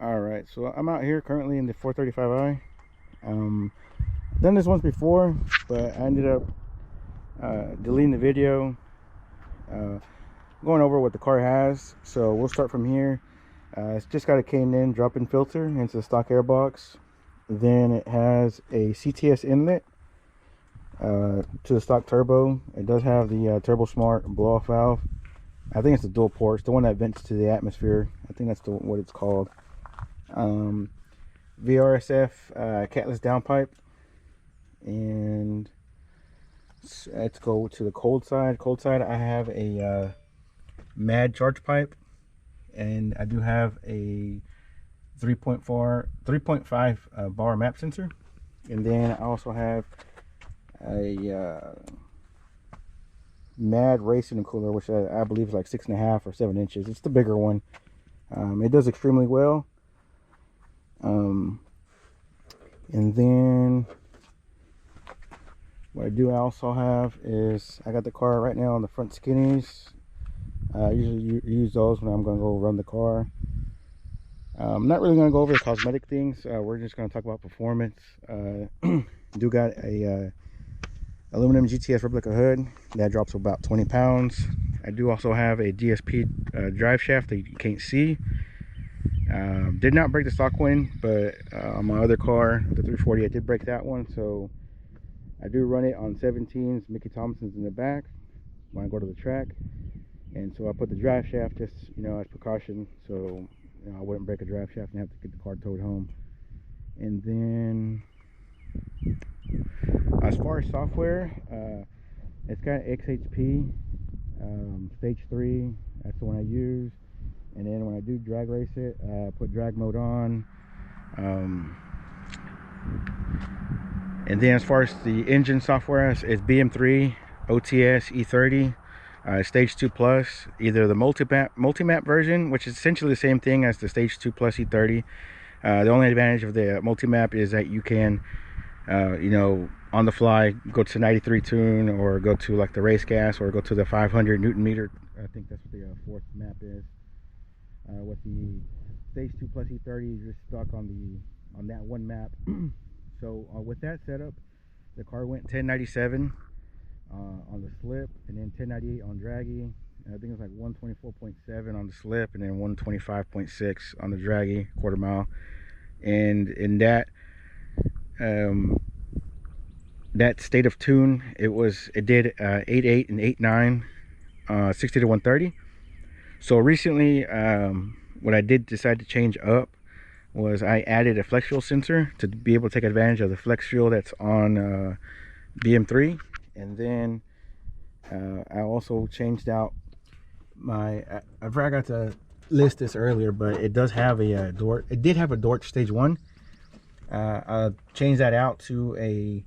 All right, so I'm out here currently in the 435i. Done this once before, but I ended up deleting the video, uh, going over what the car has. So we'll start from here. It's just got a K&N drop-in filter into the stock airbox. Then it has a CTS inlet to the stock turbo. It does have the Turbo Smart blow-off valve. I think it's the dual port. It's the one that vents to the atmosphere. I think that's what it's called. VRSF catless downpipe, and let's go to the cold side. I have a MAD charge pipe, and I do have a 3.5 bar map sensor, and then I also have a MAD racing cooler, which I believe is like 6.5 or 7 inches. It's the bigger one. It does extremely well. And then what I also have is I got the car right now on the front skinnies. I usually use those when I'm going to go run the car. I'm not really going to go over the cosmetic things. We're just going to talk about performance. Do got a aluminum GTS replica hood that drops about 20 pounds. I do also have a DSP drive shaft that you can't see. Did not break the stock one, but on my other car, the 340, I did break that one. So I do run it on 17s, Mickey Thompson's in the back when I go to the track. And so I put the drive shaft just, as precaution, so I wouldn't break a drive shaft and have to get the car towed home. And then as far as software, it's got XHP stage 3. That's the one I use. And then when I do drag race it, I put drag mode on. And then as far as the engine software, it's BM3 OTS E30 stage 2 plus, either the multi-map version, which is essentially the same thing as the stage 2 plus E30. The only advantage of the multi-map is that you can on the fly go to 93 tune, or go to like the race gas, or go to the 500 Newton meter. I think that's what the fourth map is. With the stage 2 plus E30, you're just stuck on that one map. So with that setup, the car went 1097 on the slip, and then 1098 on draggy. I think it's like 124.7 on the slip, and then 125.6 on the draggy quarter mile. And in that that state of tune, it did 8.8 and 8.9, 60 to 130. So recently, what I did decide to change up was I added a flex fuel sensor to be able to take advantage of the flex fuel that's on BM3. And then I also changed out I forgot to list this earlier, but it does have a Dort. It did have a Dort stage 1. I changed that out to a,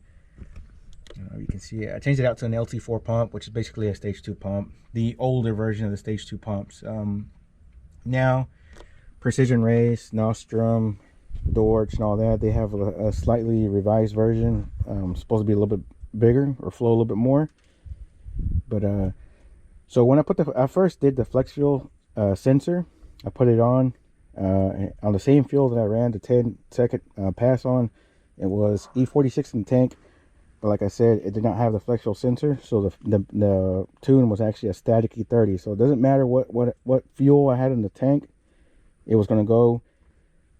you can see it, I changed it out to an LT4 pump, which is basically a stage 2 pump, the older version of the stage 2 pumps. Now Precision Race, Nostrum, Dorch, and all that, they have a slightly revised version. Supposed to be a little bit bigger or flow a little bit more. But so when I first did the flex fuel sensor, I put it on the same fuel that I ran the 10-second pass on. It was E46 in the tank, but like I said, it did not have the flex fuel sensor, so the tune was actually a static E30. So it doesn't matter what fuel I had in the tank, it was going to go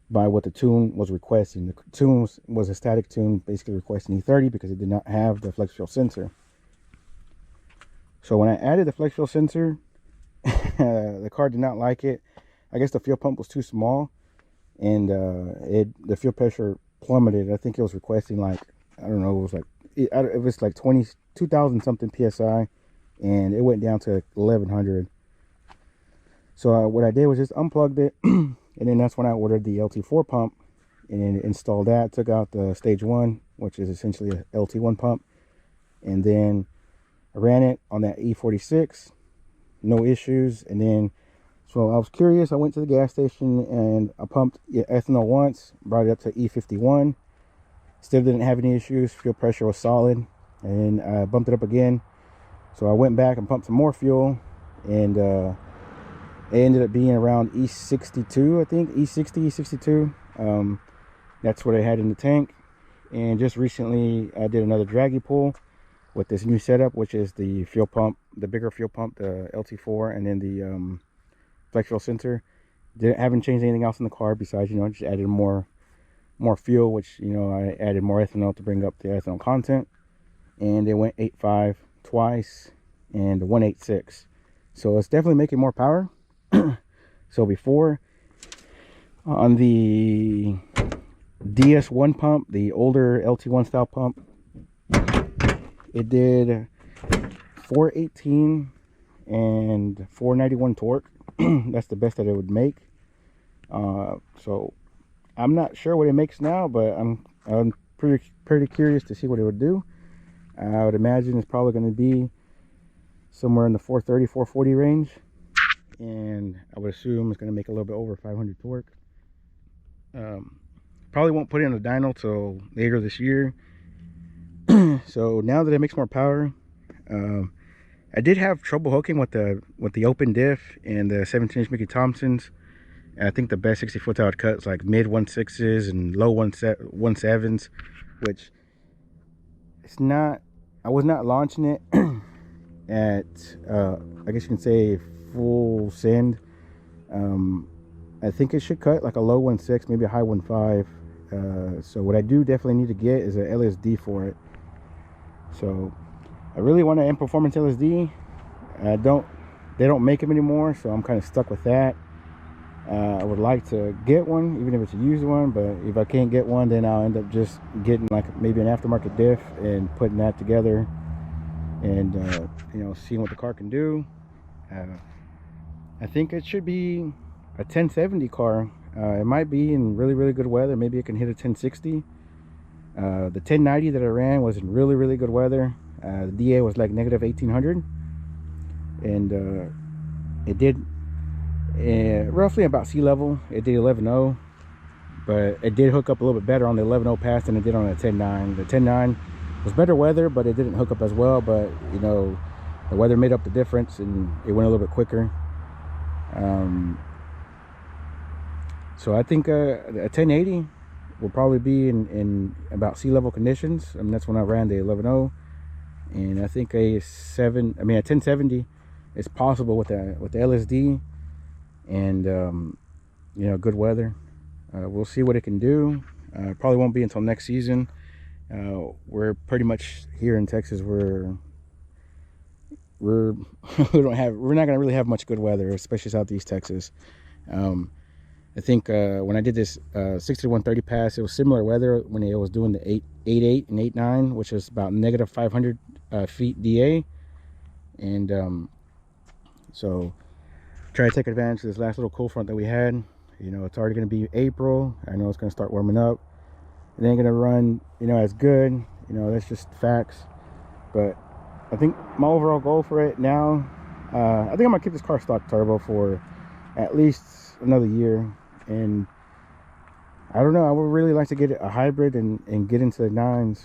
by what the tune was requesting. The tune was a static tune, basically requesting E30 because it did not have the flex fuel sensor. So when I added the flex fuel sensor, the car did not like it. I guess the fuel pump was too small, and the fuel pressure plummeted. I think it was requesting like, I don't know, it was like 2,000 something psi, and it went down to 1,100. So what I did was just unplugged it, and then that's when I ordered the LT4 pump and installed that. Took out the stage 1, which is essentially a LT1 pump, and then I ran it on that E46, no issues. And then, so I was curious, I went to the gas station and I pumped ethanol once, brought it up to E51, still didn't have any issues. Fuel pressure was solid, and I bumped it up again. So I went back and pumped some more fuel, and It ended up being around E62, I think, E60, E62. That's what I had in the tank. And just recently I did another draggy pull with this new setup, which is the fuel pump, the bigger fuel pump, the LT4, and then the flexural sensor. Haven't changed anything else in the car besides, you know, just added more fuel, which, you know, I added more ethanol to bring up the ethanol content. And it went 8.5 twice and 1.86. So it's definitely making more power. So before, on the DS1 pump, the older LT1 style pump, it did 418 and 491 torque. That's the best that it would make. So I'm not sure what it makes now, but I'm pretty curious to see what it would do. I would imagine it's probably going to be somewhere in the 430, 440 range, and I would assume it's going to make a little bit over 500 torque. Probably won't put it in a dyno till later this year. So now that it makes more power, I did have trouble hooking with the open diff and the 17-inch Mickey Thompsons. And I think the best 60-foot I would cut is like mid 1.6s and low 1.7s, which it's not. I was not launching it at I guess you can say full send. I think it should cut like a low 1.6, maybe a high 1.5. So what I do definitely need to get is an LSD for it. So I really want an M Performance LSD. They don't make them anymore, so I'm kind of stuck with that. I would like to get one, even if it's a used one, but if I can't get one, then I'll end up just getting like maybe an aftermarket diff and putting that together and you know, seeing what the car can do. I think it should be a 1070 car. It might be in really good weather. Maybe it can hit a 1060. The 1090 that I ran was in really good weather. The DA was like negative 1800, and it did roughly about sea level. It did 11.0, but it did hook up a little bit better on the 11.0 pass than it did on the 10.9. The 10.9 was better weather, but it didn't hook up as well. But you know, the weather made up the difference, and it went a little bit quicker. So I think a 1080 will probably be in about sea level conditions. I mean, that's when I ran the 11.0, and I think a 1070 is possible with the LSD and you know, good weather. We'll see what it can do. Probably won't be until next season. We're pretty much here in Texas. We're not gonna really have much good weather, especially Southeast Texas. I think when I did this 60 to 130 pass, it was similar weather when it was doing the 8.8 and 8.9, which is about negative 500 feet DA. And so try to take advantage of this last little cool front that we had. You know, it's already going to be April. I know it's going to start warming up. It ain't going to run, you know, as good. You know, that's just facts. But I think my overall goal for it now, I think I'm going to keep this car stock turbo for at least another year. And I don't know, I would really like to get a hybrid and get into the 9s.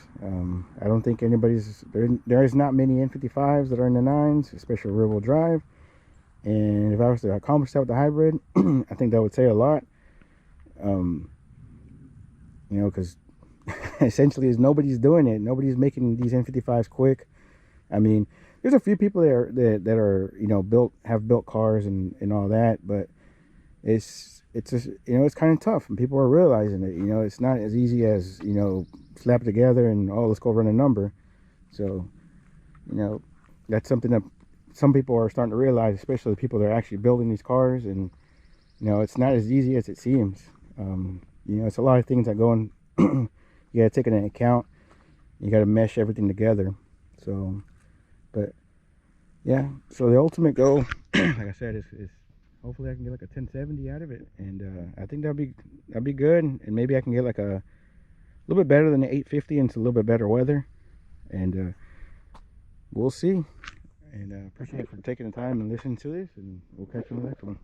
I don't think there is not many N55s that are in the 9s, especially rear wheel drive. And if I was to accomplish that with the hybrid, I think that would say a lot. You know, because essentially nobody's doing it. Nobody's making these N55s quick. I mean, there's a few people that are you know, have built cars and all that, but it's just, you know, it's kind of tough, and people are realizing it. You know, it's not as easy as, you know, slap it together and, oh, let's go run a number. So, you know, that's something that some people are starting to realize, especially the people that are actually building these cars. And you know, it's not as easy as it seems. You know, it's a lot of things that go in. You got to take it into account. You got to mesh everything together. So, but yeah, so the ultimate goal, like I said, is hopefully I can get like a 1070 out of it, and I think that'd be good. And maybe I can get like a little bit better than the 850 into a little bit better weather, and we'll see. And appreciate you for taking the time and listening to this, and we'll catch you on the next one.